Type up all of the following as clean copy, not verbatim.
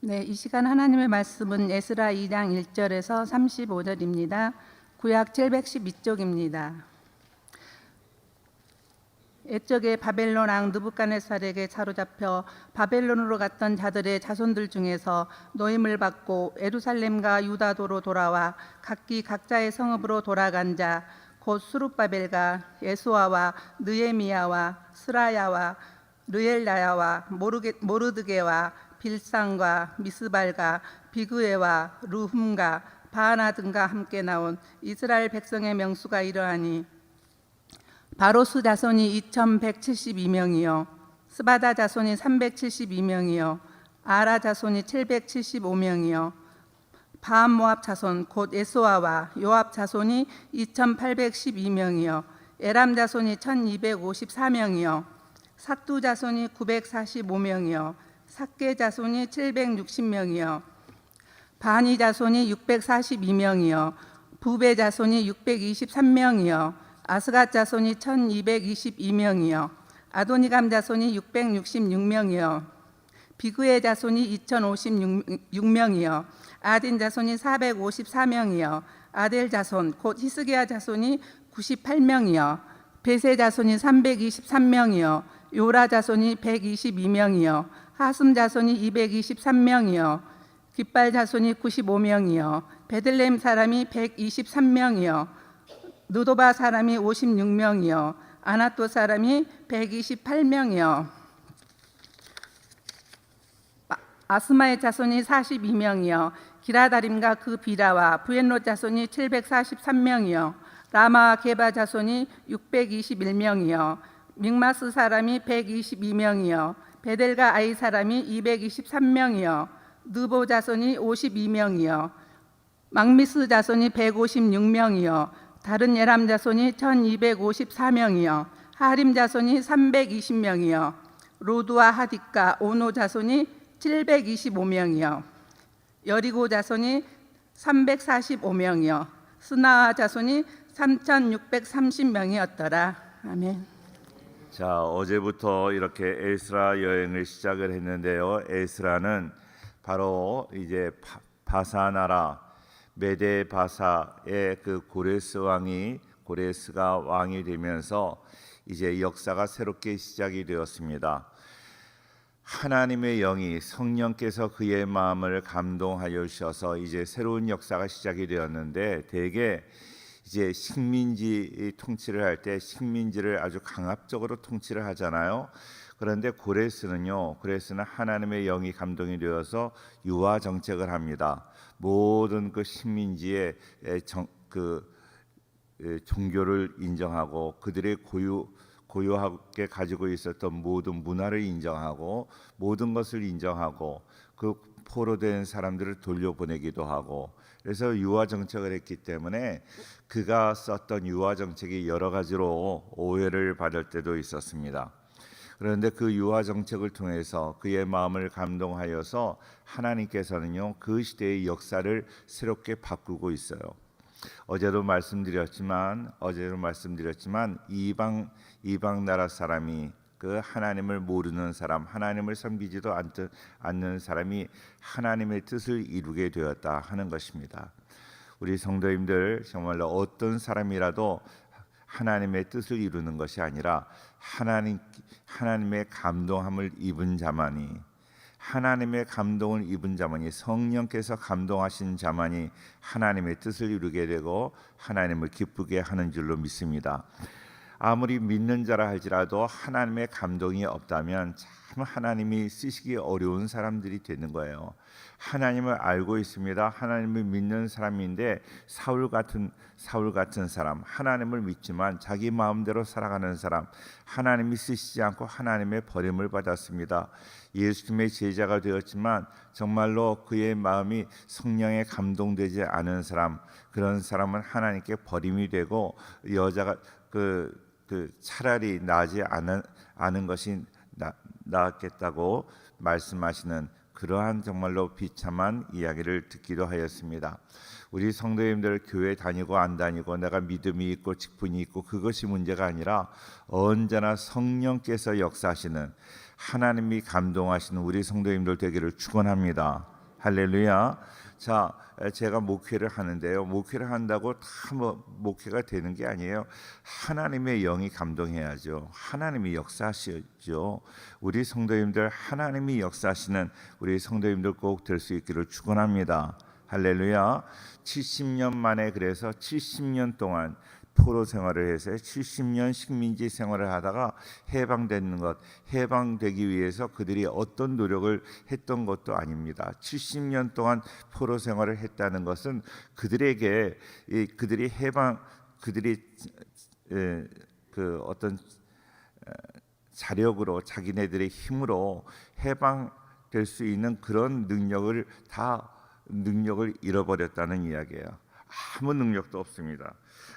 네, 이 시간 하나님의 말씀은 에스라 2장 1절에서 35절입니다. 구약 712쪽입니다. 옛적에 바벨론 왕 느부갓네살에게 사로잡혀 바벨론으로 갔던 자들의 자손들 중에서 노임을 받고 예루살렘과 유다도로 돌아와 각기 각자의 성읍으로 돌아간 자 곧 스룹바벨과 예수아와 느헤미야와 스라야와 르엘나야와 모르드게와 빌상과 미스발과 비그에와 루훔과 바하나 등과 함께 나온 이스라엘 백성의 명수가 이러하니 바로스 자손이 2172명이요 스바다 자손이 372명이요 아라 자손이 775명이요 바암모압 자손 곧 예수아와 요압 자손이 2812명이요 에람 자손이 1254명이요 삭두 자손이 945명이요 삭게 자손이 760명이요 바니 자손이 642명이요 부베 자손이 623명이요 아스갓 자손이 1222명이요 아도니감 자손이 666명이요 비그의 자손이 2056명이요 아딘 자손이 454명이요 아델 자손 곧 히스기야 자손이 98명이요 베세 자손이 323명이요 요라 자손이 122명이요 하숨 자손이 223명이요 깃발 자손이 95명이요 베들레헴 사람이 123명이요 느도바 사람이 56명이요 아나또 사람이 128명이요 아스마의 자손이 42명이요 기라다림과 그 비라와 부엔롯 자손이 743명이요 라마와 게바 자손이 621명이요 믹마스 사람이 122명이요 베델과 아이 사람이 223명이요 느보 자손이 52명이요 막미스 자손이 156명이요 다른 예람 자손이 1254명이요 하림 자손이 320명이요 로드와 하딕과 오노 자손이 725명이요 여리고 자손이 345명이요 스나아 자손이 3630명이었더라. 아멘. 자, 어제부터 이렇게 에스라 여행을 시작을 했는데요. 에스라는 바로 이제 바사 나라 메데 바사의 그 고레스가 왕이 되면서 이제 역사가 새롭게 시작이 되었습니다. 하나님의 영이 성령께서 그의 마음을 감동하여 주셔서 이제 새로운 역사가 시작이 되었는데 대개 이제 식민지 통치를 할 때 식민지를 아주 강압적으로 통치를 하잖아요. 그런데 고레스는 하나님의 영이 감동이 되어서 유화 정책을 합니다. 모든 그 식민지의 종교를 인정하고 그들의 고유하게 가지고 있었던 모든 문화를 인정하고 모든 것을 인정하고 그 포로된 사람들을 돌려보내기도 하고 그래서 유화 정책을 했기 때문에 그가 썼던 유화 정책이 여러 가지로 오해를 받을 때도 있었습니다. 그런데 그 유화 정책을 통해서 그의 마음을 감동하여서 하나님께서는요 그 시대의 역사를 새롭게 바꾸고 있어요. 어제도 말씀드렸지만 이방 나라 사람이 그 하나님을 모르는 사람, 하나님을 섬기지도 않는 사람이 하나님의 뜻을 이루게 되었다 하는 것입니다. 우리 성도님들 정말로 어떤 사람이라도 하나님의 뜻을 이루는 것이 아니라 하나님의 감동함을 입은 자만이 하나님의 감동을 입은 자만이 성령께서 감동하신 자만이 하나님의 뜻을 이루게 되고 하나님을 기쁘게 하는 줄로 믿습니다. 아무리 믿는 자라 할지라도 하나님의 감동이 없다면 참 하나님이 쓰시기 어려운 사람들이 되는 거예요. 하나님을 알고 있습니다. 하나님을 믿는 사람인데 사울 같은 사람, 하나님을 믿지만 자기 마음대로 살아가는 사람, 하나님이 쓰시지 않고 하나님의 버림을 받았습니다. 예수님의 제자가 되었지만 정말로 그의 마음이 성령에 감동되지 않은 사람, 그런 사람은 하나님께 버림이 되고 여자가 차라리 나지 않은 것이 낫겠다고 말씀하시는 그러한 정말로 비참한 이야기를 듣기도 하였습니다. 우리 성도님들 교회 다니고 안 다니고 내가 믿음이 있고 직분이 있고 그것이 문제가 아니라 언제나 성령께서 역사하시는 하나님이 감동하시는 우리 성도님들 되기를 축원합니다. 할렐루야. 자, 제가 목회를 하는데요. 목회를 한다고 다 목회가 되는 게 아니에요. 하나님의 영이 감동해야죠. 하나님이 역사하시죠. 우리 성도님들 하나님이 역사하시는 우리 성도님들 꼭 될 수 있기를 축원합니다. 할렐루야. 70년 만에 그래서 70년 동안 포로 생활을 해서 70년 식민지 생활을 하다가 해방되는 것, 해방되기 위해서 그들이 어떤 노력을 했던 것도 아닙니다. 70년 동안 포로 생활을 했다는 것은 그들에게 그들이 그 어떤 자력으로 자기네들의 힘으로 해방될 수 있는 그런 능력을 잃어버렸다는 이야기예요. 아무 능력도 없습니다.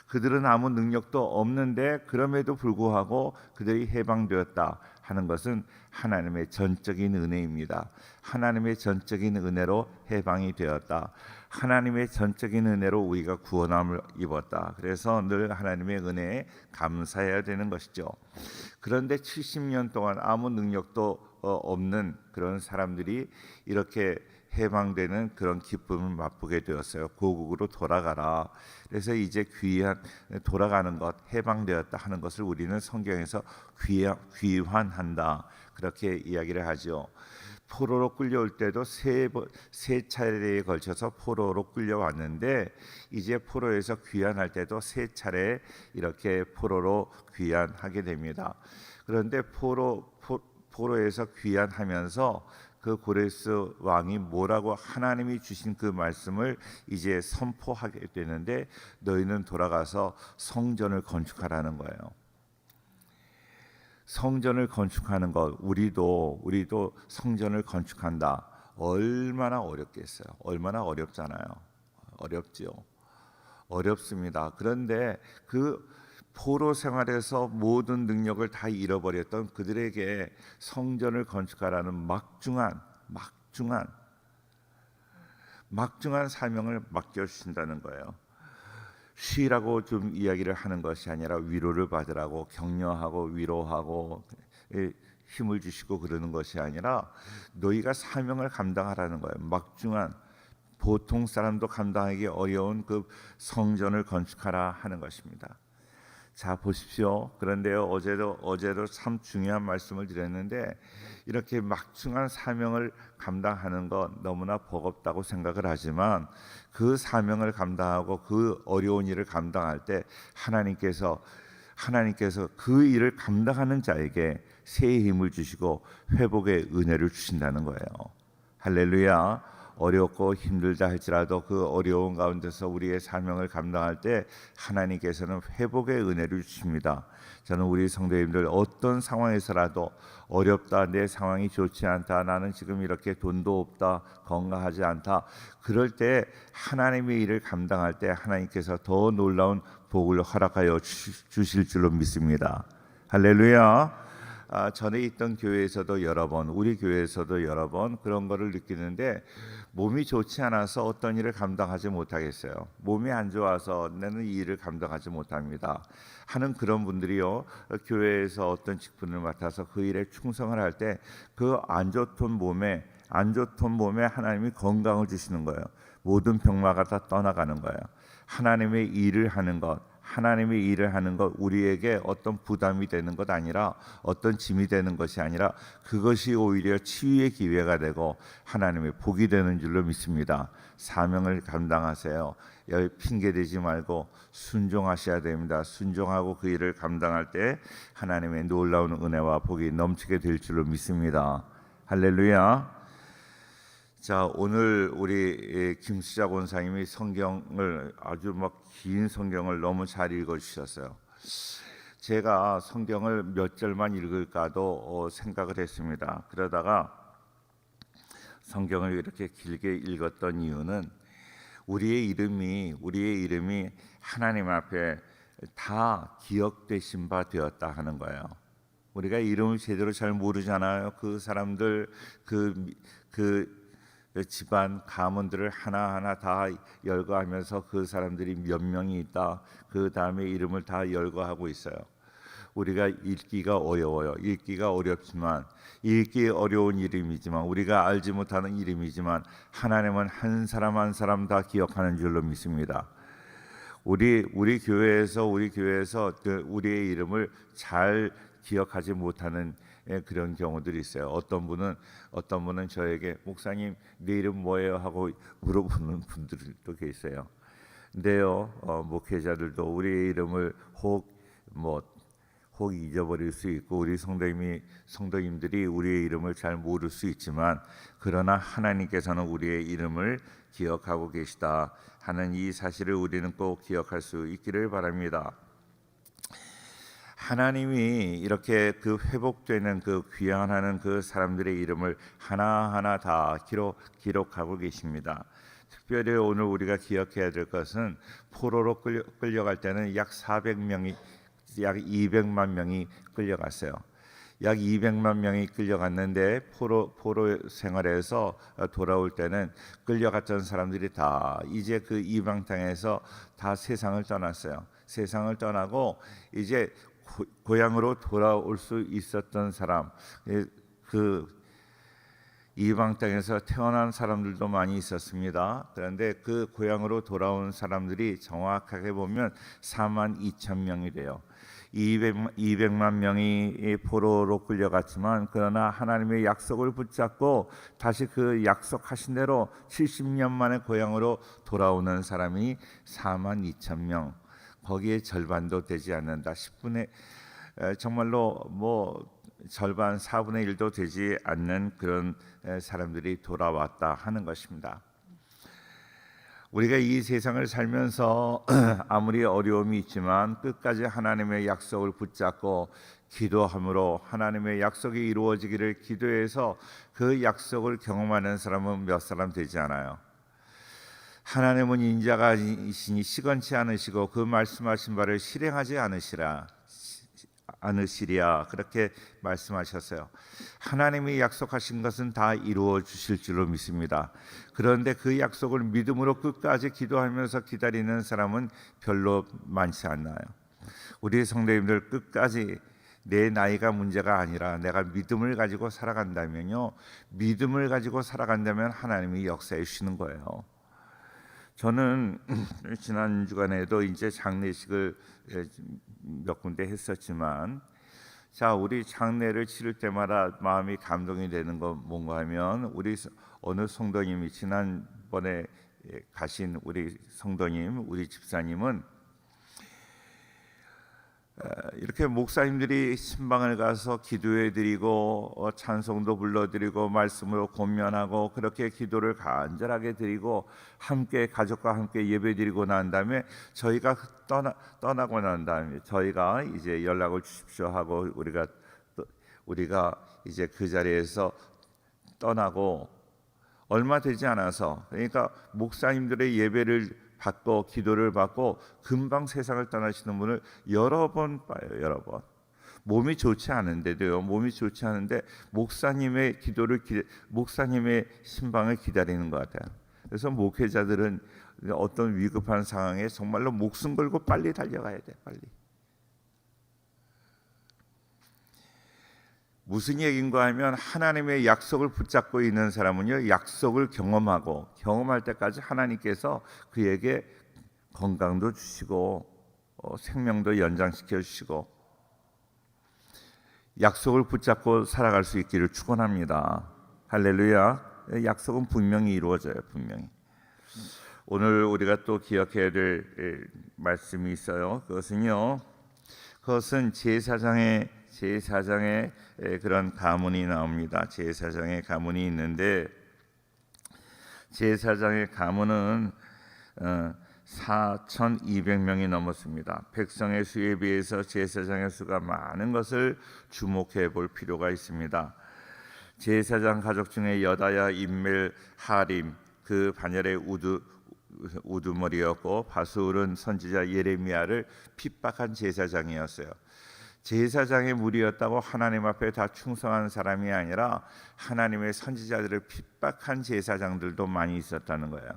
그들은 아무 능력도 없는데 그럼에도 불구하고 그들이 해방되었다 하는 것은 하나님의 전적인 은혜입니다. 하나님의 전적인 은혜로 해방이 되었다. 하나님의 전적인 은혜로 우리가 구원함을 입었다. 그래서 늘 하나님의 은혜에 감사해야 되는 것이죠. 그런데 70년 동안 아무 능력도 없는 그런 사람들이 이렇게 해방되는 그런 기쁨을 맛보게 되었어요. 고국으로 돌아가라. 그래서 이제 돌아가는 것, 해방되었다 하는 것을 우리는 성경에서 귀환한다 그렇게 이야기를 하죠. 포로로 끌려올 때도 세 차례에 걸쳐서 포로로 끌려왔는데 이제 포로에서 귀환할 때도 세 차례 이렇게 포로로 귀환하게 됩니다. 그런데 포로에서 귀환하면서 그 고레스 왕이 뭐라고 하나님이 주신 그 말씀을 이제 선포하게 되는데 너희는 돌아가서 성전을 건축하라는 거예요. 성전을 건축하는 것, 우리도 성전을 건축한다. 얼마나 어렵겠어요. 얼마나 어렵잖아요. 어렵지요. 어렵습니다. 그런데 그 포로 생활에서 모든 능력을 다 잃어버렸던 그들에게 성전을 건축하라는 막중한 사명을 맡겨주신다는 거예요. 쉬라고 좀 이야기를 하는 것이 아니라 위로를 받으라고 격려하고 위로하고 힘을 주시고 그러는 것이 아니라 너희가 사명을 감당하라는 거예요. 막중한 보통 사람도 감당하기 어려운 그 성전을 건축하라 하는 것입니다. 자 보십시오. 그런데요 어제도 참 중요한 말씀을 드렸는데 이렇게 막중한 사명을 감당하는 것 너무나 버겁다고 생각을 하지만 그 사명을 감당하고 그 어려운 일을 감당할 때 하나님께서 그 일을 감당하는 자에게 새 힘을 주시고 회복의 은혜를 주신다는 거예요. 할렐루야. 어렵고 힘들다 할지라도 그 어려운 가운데서 우리의 사명을 감당할 때 하나님께서는 회복의 은혜를 주십니다. 저는 우리 성도님들 어떤 상황에서라도 어렵다, 내 상황이 좋지 않다, 나는 지금 이렇게 돈도 없다, 건강하지 않다, 그럴 때 하나님의 일을 감당할 때 하나님께서 더 놀라운 복을 허락하여 주실 줄로 믿습니다. 할렐루야. 전에 있던 교회에서도 여러 번, 우리 교회에서도 여러 번 그런 거를 느끼는데 몸이 좋지 않아서 어떤 일을 감당하지 못하겠어요. 몸이 안 좋아서 나는 이 일을 감당하지 못합니다 하는 그런 분들이요, 교회에서 어떤 직분을 맡아서 그 일에 충성을 할 때 그 안 좋던 몸에 하나님이 건강을 주시는 거예요. 모든 병마가 다 떠나가는 거예요. 하나님의 일을 하는 것 우리에게 어떤 부담이 되는 것 아니라 어떤 짐이 되는 것이 아니라 그것이 오히려 치유의 기회가 되고 하나님의 복이 되는 줄로 믿습니다. 사명을 감당하세요. 핑계대지 말고 순종하셔야 됩니다. 순종하고 그 일을 감당할 때 하나님의 놀라운 은혜와 복이 넘치게 될 줄로 믿습니다. 할렐루야. 자, 오늘 우리 김수자 권사님이 성경을 아주 긴 성경을 너무 잘 읽어주셨어요. 제가 성경을 몇 절만 읽을까도 생각을 했습니다. 그러다가 성경을 이렇게 길게 읽었던 이유는 우리의 이름이 하나님 앞에 다 기억되신 바 되었다 하는 거예요. 우리가 이름을 제대로 잘 모르잖아요. 그 사람들 그 집안 가문들을 하나하나 다 열거하면서 그 사람들이 몇 명이 있다, 그 다음에 이름을 다 열거하고 있어요. 우리가 읽기가 어려워요. 읽기가 어렵지만, 읽기 어려운 이름이지만, 우리가 알지 못하는 이름이지만 하나님은 한 사람 한 사람 다 기억하는 줄로 믿습니다. 우리 교회에서 우리의 이름을 잘 기억하지 못하는 그런 경우들이 있어요. 어떤 분은 저에게 목사님 내 이름 뭐예요 하고 물어보는 분들도 계세요. 근데요, 목회자들도 우리의 이름을 혹 잊어버릴 수 있고 우리 성도님들이 우리의 이름을 잘 모를 수 있지만, 그러나 하나님께서는 우리의 이름을 기억하고 계시다 하는 이 사실을 우리는 꼭 기억할 수 있기를 바랍니다. 하나님이 이렇게 그 회복되는 그 귀환하는 그 사람들의 이름을 하나하나 다 기록하고 계십니다. 특별히 오늘 우리가 기억해야 될 것은 포로로 끌려갈 때는 약 200만 명이 끌려갔어요. 약 200만 명이 끌려갔는데 포로 생활에서 돌아올 때는 끌려갔던 사람들이 다 이제 그 이방 땅에서 다 세상을 떠났어요. 세상을 떠나고 이제 고향으로 돌아올 수 있었던 사람, 그 이방 땅에서 태어난 사람들도 많이 있었습니다. 그런데 그 고향으로 돌아온 사람들이 정확하게 보면 4만 2천 명이래요. 200만 명이 포로로 끌려갔지만, 그러나 하나님의 약속을 붙잡고 다시 그 약속하신 대로 70년 만에 고향으로 돌아오는 사람이 4만 2천 명. 거기에 절반도 되지 않는다. 정말로 절반 4분의 1도 되지 않는 그런 사람들이 돌아왔다 하는 것입니다. 우리가 이 세상을 살면서 아무리 어려움이 있지만 끝까지 하나님의 약속을 붙잡고 기도함으로 하나님의 약속이 이루어지기를 기도해서 그 약속을 경험하는 사람은 몇 사람 되지 않아요. 하나님은 인자가이시니 시건치 않으시고 그 말씀하신 바를 실행하지 않으시리야, 그렇게 말씀하셨어요. 하나님이 약속하신 것은 다 이루어 주실 줄로 믿습니다. 그런데 그 약속을 믿음으로 끝까지 기도하면서 기다리는 사람은 별로 많지 않나요? 우리 성도님들, 끝까지 내 나이가 문제가 아니라 내가 믿음을 가지고 살아간다면요, 믿음을 가지고 살아간다면 하나님이 역사해 주시는 거예요. 저는 지난 주간에도 이제 장례식을 몇 군데 했었지만, 우리 장례를 치를 때마다 마음이 감동이 되는 건 뭔가 하면, 우리 어느 성도님이 지난번에 가신 우리 성도님, 우리 집사님은 이렇게 목사님들이 신방을 가서 기도해드리고 찬송도 불러드리고 말씀으로 권면하고 그렇게 기도를 간절하게 드리고 함께 가족과 함께 예배드리고 난 다음에 저희가 떠나고 난 다음에 저희가 이제 연락을 주십시오 하고 우리가 이제 그 자리에서 떠나고 얼마 되지 않아서, 그러니까 목사님들의 예배를 받고 기도를 받고 금방 세상을 떠나시는 분을 여러 번 봐요. 여러 번. 몸이 좋지 않은데도요. 몸이 좋지 않은데 목사님의 목사님의 신방을 기다리는 것 같아요. 그래서 목회자들은 어떤 위급한 상황에 정말로 목숨 걸고 빨리 달려가야 돼. 빨리. 무슨 얘기인가 하면, 하나님의 약속을 붙잡고 있는 사람은요, 약속을 경험할 때까지 하나님께서 그에게 건강도 주시고 생명도 연장시켜 주시고 약속을 붙잡고 살아갈 수 있기를 축원합니다. 할렐루야. 약속은 분명히 이루어져요. 분명히. 오늘 우리가 또 기억해야 될 말씀이 있어요. 그것은 제사장의 그런 가문이 나옵니다. 제사장의 가문이 있는데, 제사장의 가문은 4,200명이 넘었습니다. 백성의 수에 비해서 제사장의 수가 많은 것을 주목해 볼 필요가 있습니다. 제사장 가족 중에 여다야, 임멜, 하림, 그 반열의 우두머리였고, 바수울은 선지자 예레미야를 핍박한 제사장이었어요. 제사장의 무리였다고 하나님 앞에 다 충성한 사람이 아니라 하나님의 선지자들을 핍박한 제사장들도 많이 있었다는 거예요.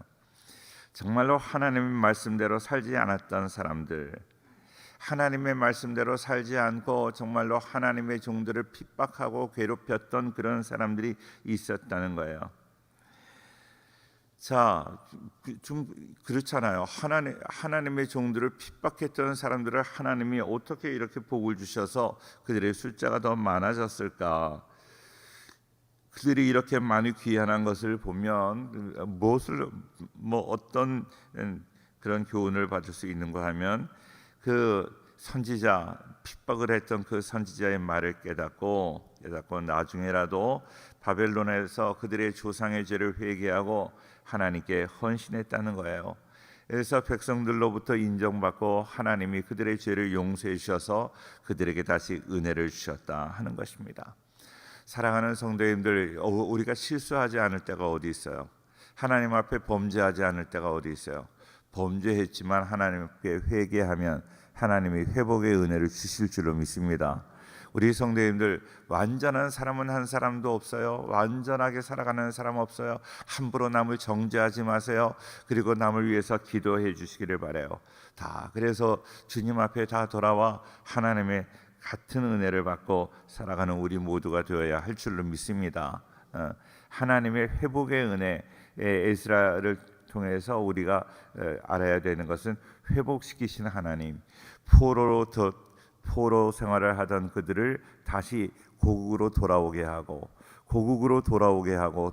정말로 하나님의 말씀대로 살지 않았던 사람들, 하나님의 말씀대로 살지 않고 정말로 하나님의 종들을 핍박하고 괴롭혔던 그런 사람들이 있었다는 거예요. 자, 좀 그렇잖아요. 하나님의 종들을 핍박했던 사람들을 하나님이 어떻게 이렇게 복을 주셔서 그들의 숫자가 더 많아졌을까? 그들이 이렇게 많이 귀환한 것을 보면 어떤 그런 교훈을 받을 수 있는가 하면, 그 선지자, 핍박을 했던 그 선지자의 말을 깨닫고 나중에라도 바벨론에서 그들의 조상의 죄를 회개하고 하나님께 헌신했다는 거예요. 그래서 백성들로부터 인정받고 하나님이 그들의 죄를 용서해 주셔서 그들에게 다시 은혜를 주셨다 하는 것입니다. 사랑하는 성도님들, 우리가 실수하지 않을 때가 어디 있어요? 하나님 앞에 범죄하지 않을 때가 어디 있어요? 범죄했지만 하나님께 회개하면 하나님이 회복의 은혜를 주실 줄로 믿습니다. 우리 성도님들, 완전한 사람은 한 사람도 없어요. 완전하게 살아가는 사람 없어요. 함부로 남을 정죄하지 마세요. 그리고 남을 위해서 기도해 주시기를 바라요. 그래서 주님 앞에 다 돌아와 하나님의 같은 은혜를 받고 살아가는 우리 모두가 되어야 할 줄로 믿습니다. 하나님의 회복의 은혜, 에스라를 통해서 우리가 알아야 되는 것은 회복시키신 하나님, 포로 생활을 하던 그들을 다시 고국으로 돌아오게 하고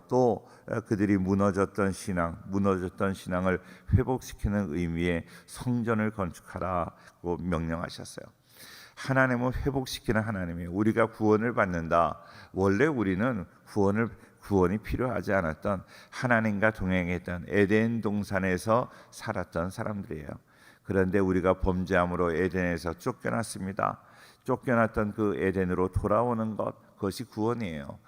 또 그들이 무너졌던 신앙을 회복시키는 의미의 성전을 건축하라고 명령하셨어요. 하나님은 회복시키는 하나님이에요. 우리가 구원을 받는다. 원래 우리는 구원이 필요하지 않았던, 하나님과 동행했던 에덴 동산에서 살았던 사람들이에요. 그런데 우리가 범죄함으로 에덴에서 쫓겨났습니다. 쫓겨났던 그 에덴으로 돌아오는 그것이 구원이에요.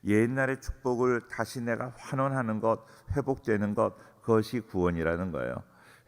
옛날의 축복을 다시 내가 환원하는 것, 회복되는 것, 그것이 구원이라는 거예요.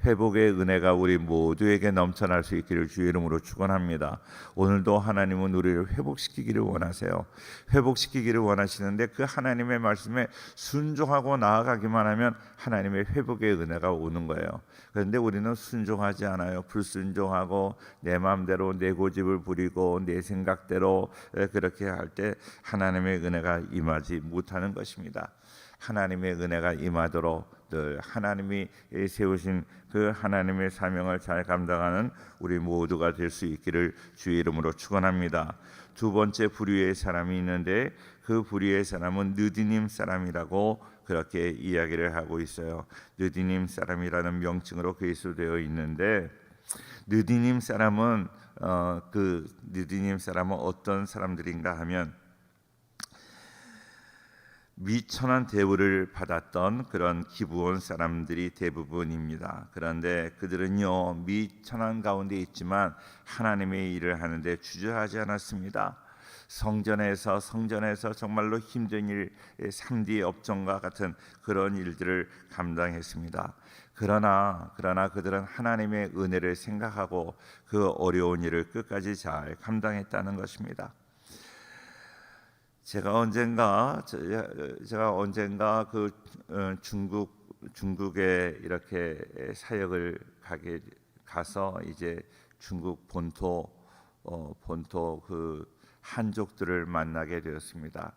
회복의 은혜가 우리 모두에게 넘쳐날 수 있기를 주의 이름으로 축원합니다. 오늘도 하나님은 우리를 회복시키기를 원하세요. 회복시키기를 원하시는데 그 하나님의 말씀에 순종하고 나아가기만 하면 하나님의 회복의 은혜가 오는 거예요. 그런데 우리는 순종하지 않아요. 불순종하고 내 마음대로 내 고집을 부리고 내 생각대로 그렇게 할 때 하나님의 은혜가 임하지 못하는 것입니다. 하나님의 은혜가 임하도록 늘 하나님이 세우신 그 하나님의 사명을 잘 감당하는 우리 모두가 될 수 있기를 주의 이름으로 축원합니다. 두 번째 부류의 사람이 있는데 그 부류의 사람은 느디님 사람이라고 그렇게 이야기를 하고 있어요. 느디님 사람이라는 명칭으로 기술되어 있는데, 느디님 사람은 어떤 사람들인가 하면 미천한 대우를 받았던 그런 기브온 사람들이 대부분입니다. 그런데 그들은요, 미천한 가운데 있지만 하나님의 일을 하는데 주저하지 않았습니다. 성전에서 정말로 힘든 일, 3D 업종과 같은 그런 일들을 감당했습니다. 그러나 그들은 하나님의 은혜를 생각하고 그 어려운 일을 끝까지 잘 감당했다는 것입니다. 제가 언젠가 그 중국에 이렇게 사역을 가서 이제 중국 본토 그 한족들을 만나게 되었습니다.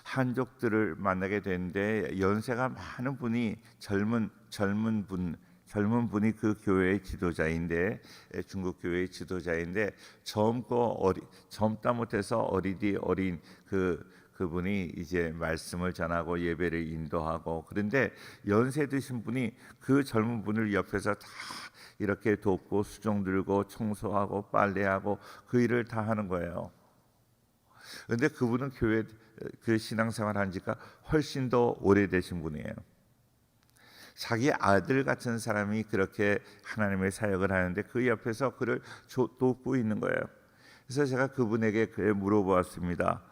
한족들을 만나게 됐는데 연세가 많은 분이 젊은 분이 그 교회의 지도자인데, 중국 교회의 지도자인데, 젊다 못해서 어린 그분이 이제 말씀을 전하고 예배를 인도하고, 그런데 연세 드신 분이 그 젊은 분을 옆에서 다 이렇게 돕고 수종 들고 청소하고 빨래하고 그 일을 다 하는 거예요. 그런데 그분은 교회 그 신앙생활 한 지가 훨씬 더 오래되신 분이에요. 자기 아들 같은 사람이 그렇게 하나님의 사역을 하는데 그 옆에서 그를 돕고 있는 거예요. 그래서 제가 그분에게 물어보았습니다.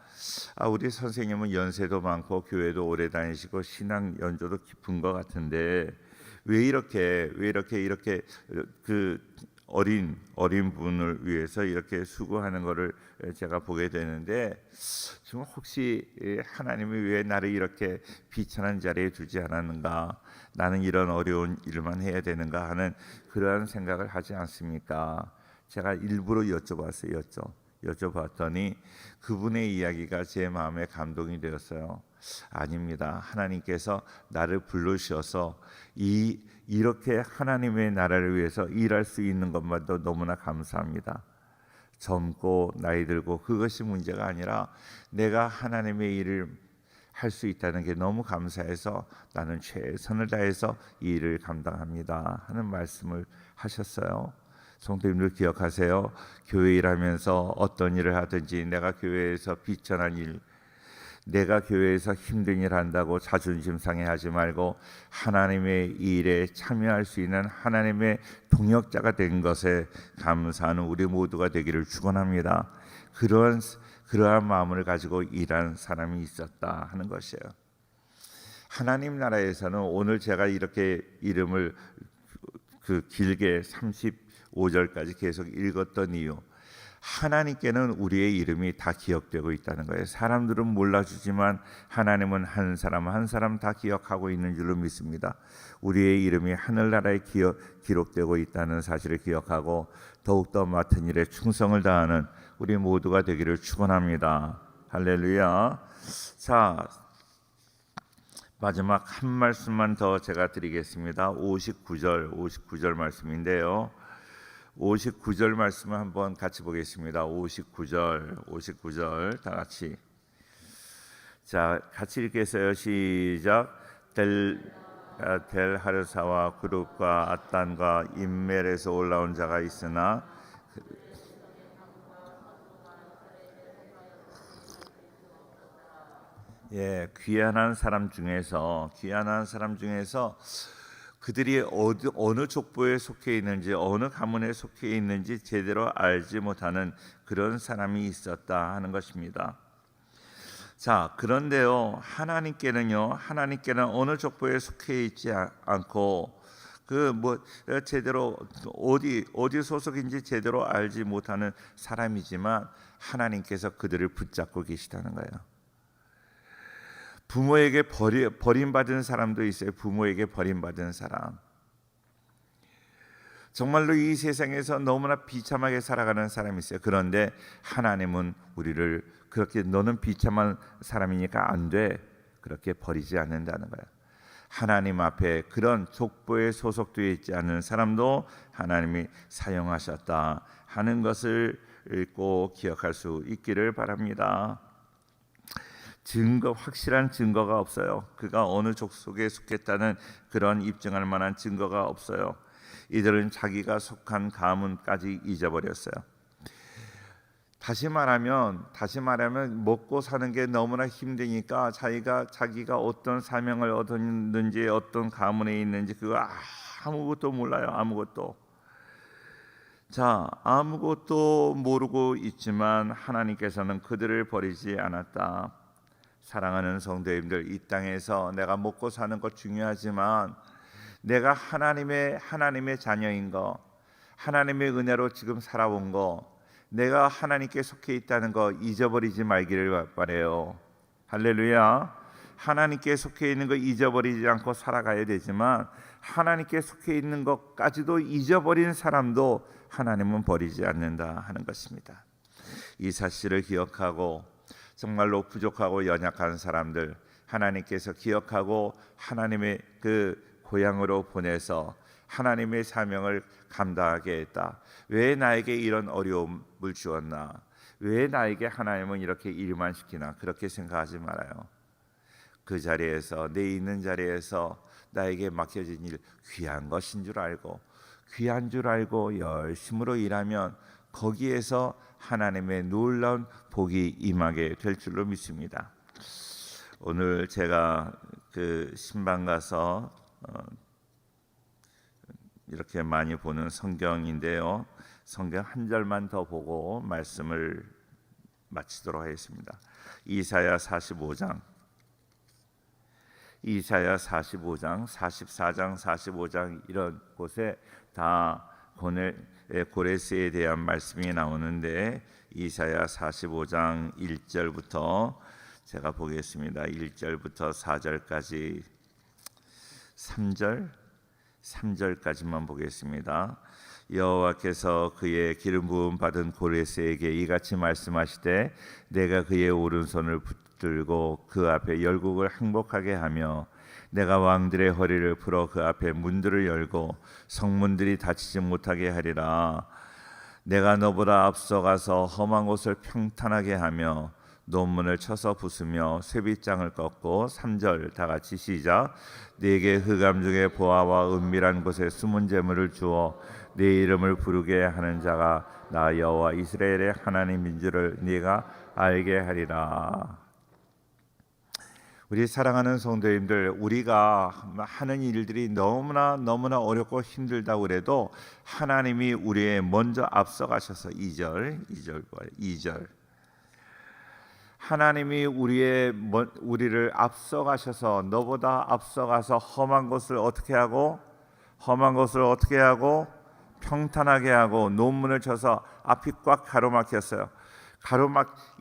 우리 선생님은 연세도 많고 교회도 오래 다니시고 신앙 연조도 깊은 것 같은데 왜 이렇게 그 어린 분을 위해서 이렇게 수고하는 것을 제가 보게 되는데, 지금 혹시 하나님이 왜 나를 이렇게 비천한 자리에 두지 않았는가, 나는 이런 어려운 일만 해야 되는가 하는 그러한 생각을 하지 않습니까? 제가 일부러 여쭤봤어요. 여쭤봤더니 그분의 이야기가 제 마음에 감동이 되었어요. 아닙니다. 하나님께서 나를 부르셔서 이렇게 하나님의 나라를 위해서 일할 수 있는 것만도 너무나 감사합니다. 젊고 나이 들고 그것이 문제가 아니라 내가 하나님의 일을 할 수 있다는 게 너무 감사해서 나는 최선을 다해서 이 일을 감당합니다 하는 말씀을 하셨어요. 성도님들 기억하세요. 교회 일하면서 어떤 일을 하든지 내가 교회에서 비천한 일, 내가 교회에서 힘든 일 한다고 자존심 상해하지 말고 하나님의 일에 참여할 수 있는 하나님의 동역자가 된 것에 감사하는 우리 모두가 되기를 축원합니다. 그러한 마음을 가지고 일한 사람이 있었다 하는 것이에요. 하나님 나라에서는 오늘 제가 이렇게 이름을 길게 35절까지 계속 읽었던 이유, 하나님께는 우리의 이름이 다 기억되고 있다는 거예요. 사람들은 몰라주지만 하나님은 한 사람 한 사람 다 기억하고 있는 줄로 믿습니다. 우리의 이름이 하늘나라에 기록되고 있다는 사실을 기억하고 더욱더 맡은 일에 충성을 다하는 우리 모두가 되기를 축원합니다. 할렐루야. 자, 마지막 한 말씀만 더 제가 드리겠습니다. 59절 말씀인데요. 59절 말씀을 한번 같이 보겠습니다. 59절 다 같이. 자, 같이 읽겠어요. 시작. 델 하르사와 그룹과 아단과 임멜에서 올라온 자가 있으나 귀환한 사람 중에서 그들이 어느 족보에 속해 있는지 어느 가문에 속해 있는지 제대로 알지 못하는 그런 사람이 있었다 하는 것입니다. 자, 그런데요, 하나님께는 어느 족보에 속해 있지 않고 제대로 어디 소속인지 제대로 알지 못하는 사람이지만 하나님께서 그들을 붙잡고 계시다는 거예요. 부모에게 버림받은 사람도 있어요. 부모에게 버림받은 사람. 정말로 이 세상에서 너무나 비참하게 살아가는 사람이 있어요. 그런데 하나님은 우리를 그렇게 너는 비참한 사람이니까 안 돼, 그렇게 버리지 않는다는 거예요. 하나님 앞에 그런 족보에 소속되어 있지 않은 사람도 하나님이 사용하셨다 하는 것을 꼭 기억할 수 있기를 바랍니다. 확실한 증거가 없어요. 그가 어느 족속에 속했다는 그런 입증할 만한 증거가 없어요. 이들은 자기가 속한 가문까지 잊어버렸어요. 다시 말하면 먹고 사는 게 너무나 힘드니까 자기가 어떤 사명을 얻었는지 어떤 가문에 있는지 그거 아무것도 몰라요. 아무것도 모르고 있지만 하나님께서는 그들을 버리지 않았다. 사랑하는 성도님들, 이 땅에서 내가 먹고 사는 것 중요하지만 내가 하나님의 자녀인 거, 하나님의 은혜로 지금 살아온 거, 내가 하나님께 속해 있다는 거 잊어버리지 말기를 바라요. 할렐루야. 하나님께 속해 있는 거 잊어버리지 않고 살아가야 되지만 하나님께 속해 있는 것까지도 잊어버린 사람도 하나님은 버리지 않는다 하는 것입니다. 이 사실을 기억하고 정말로 부족하고 연약한 사람들 하나님께서 기억하고 하나님의 그 고향으로 보내서 하나님의 사명을 감당하게 했다. 왜 나에게 이런 어려움을 주었나? 왜 나에게 하나님은 이렇게 일만 시키나? 그렇게 생각하지 말아요. 그 자리에서 내 있는 자리에서 나에게 맡겨진 일 귀한 것인 줄 알고 귀한 줄 알고 열심으로 일하면 거기에서 하나님의 놀라운 복이 임하게 될 줄로 믿습니다. 오늘 제가 그 신방 가서 이렇게 많이 보는 성경인데요. 성경 한 절만 더 보고 말씀을 마치도록 하겠습니다. 이사야 45장, 44장, 45장 이런 곳에 다 고레스에 대한 말씀이 나오는데 이사야 45장 1절부터 제가 보겠습니다. 1절부터 4절까지 3절까지만 보겠습니다. 여호와께서 그의 기름 부음 받은 고레스에게 이같이 말씀하시되 내가 그의 오른손을 붙들고 그 앞에 열국을 행복하게 하며 내가 왕들의 허리를 풀어 그 앞에 문들을 열고 성문들이 닫히지 못하게 하리라. 내가 너보다 앞서가서 험한 곳을 평탄하게 하며 논문을 쳐서 부수며 쇠빗장을 꺾고 3절 다 같이 시작. 네게 흑암 중에 보아와 은밀한 곳에 숨은 재물을 주어 네 이름을 부르게 하는 자가 나 여호와 이스라엘의 하나님인 줄을 네가 알게 하리라. 우리 사랑하는 성도님들, 우리가 하는 일들이 너무나 어렵고 힘들다고 그래도 하나님이 우리의 먼저 앞서가셔서 2절 하나님이 우리를 앞서가셔서 너보다 앞서가서 험한 것을 어떻게 하고 평탄하게 하고 논문을 쳐서 앞이 꽉 가로막혔어요.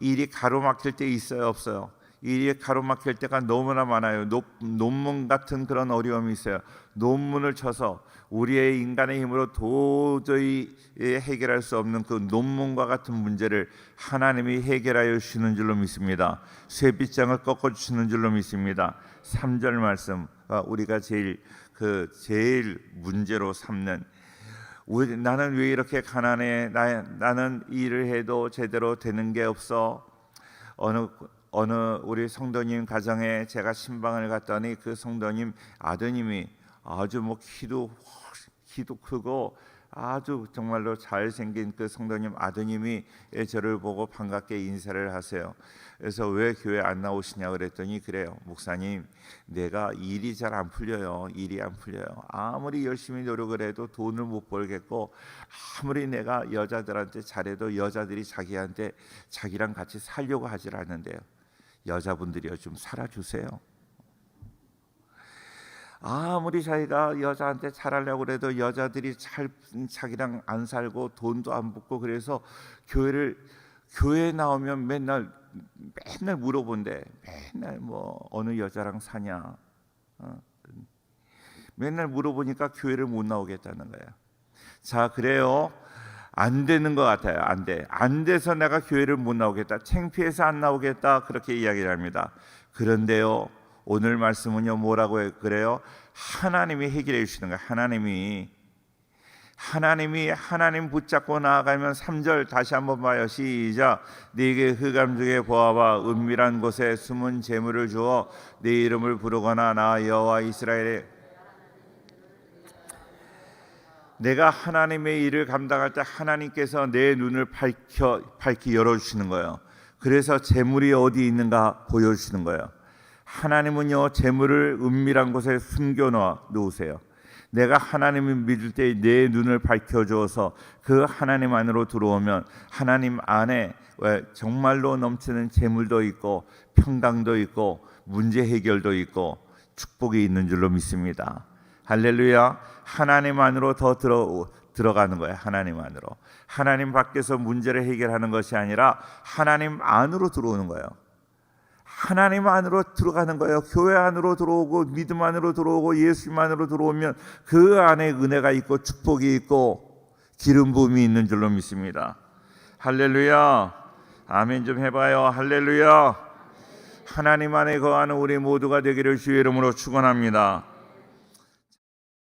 일이 가로막힐 때 있어요, 없어요? 일이 가로막힐 때가 너무나 많아요. 논문 같은 그런 어려움이 있어요. 논문을 쳐서 우리의 인간의 힘으로 도저히 해결할 수 없는 그 논문과 같은 문제를 하나님이 해결하여 주시는 줄로 믿습니다. 쇠빗장을 꺾어 주시는 줄로 믿습니다. 3절 말씀, 우리가 제일 문제로 삼는, 나는 왜 이렇게 가난해? 나는 일을 해도 제대로 되는 게 없어. 어느 우리 성도님 가정에 제가 신방을 갔더니 그 성도님 아드님이 아주 키도 크고 아주 정말로 잘생긴 그 성도님 아드님이 저를 보고 반갑게 인사를 하세요. 그래서 왜 교회 안 나오시냐 그랬더니 그래요. 목사님, 내가 일이 잘 안 풀려요. 아무리 열심히 노력을 해도 돈을 못 벌겠고, 아무리 내가 여자들한테 잘해도 여자들이 자기랑 같이 살려고 하질 않는데요. 여자분들이요, 좀 살아주세요. 아무리 자기가 여자한테 잘하려고 그래도 여자들이 자기랑 안 살고 돈도 안 붙고, 그래서 교회 나오면 맨날 물어본대. 맨날 어느 여자랑 사냐. 맨날 물어보니까 교회를 못 나오겠다는 거예요. 자, 그래요. 안 되는 것 같아요. 안 돼서 내가 교회를 못 나오겠다, 창피해서 안 나오겠다, 그렇게 이야기를 합니다. 그런데요, 오늘 말씀은요 뭐라고 그래요? 하나님이 해결해 주시는 거예요. 하나님 붙잡고 나아가면 3절 다시 한번 봐요. 시작. 네게 흑암 중에 보아와 은밀한 곳에 숨은 재물을 주어 네 이름을 부르거나 나 여호와 이스라엘의, 내가 하나님의 일을 감당할 때 하나님께서 내 눈을 밝히 열어주시는 거예요. 그래서 재물이 어디 있는가 보여주시는 거예요. 하나님은요 재물을 은밀한 곳에 숨겨 놓으세요. 내가 하나님을 믿을 때 내 눈을 밝혀주어서 그 하나님 안으로 들어오면 하나님 안에 정말로 넘치는 재물도 있고 평강도 있고 문제 해결도 있고 축복이 있는 줄로 믿습니다. 할렐루야. 하나님 안으로 더 들어가는 거예요. 하나님 밖에서 문제를 해결하는 것이 아니라 하나님 안으로 들어오는 거예요. 하나님 안으로 들어가는 거예요. 교회 안으로 들어오고 믿음 안으로 들어오고 예수님 안으로 들어오면 그 안에 은혜가 있고 축복이 있고 기름 부음이 있는 줄로 믿습니다. 할렐루야. 아멘 좀 해봐요. 할렐루야. 하나님 안에 거하는 우리 모두가 되기를 주의 이름으로 축원합니다.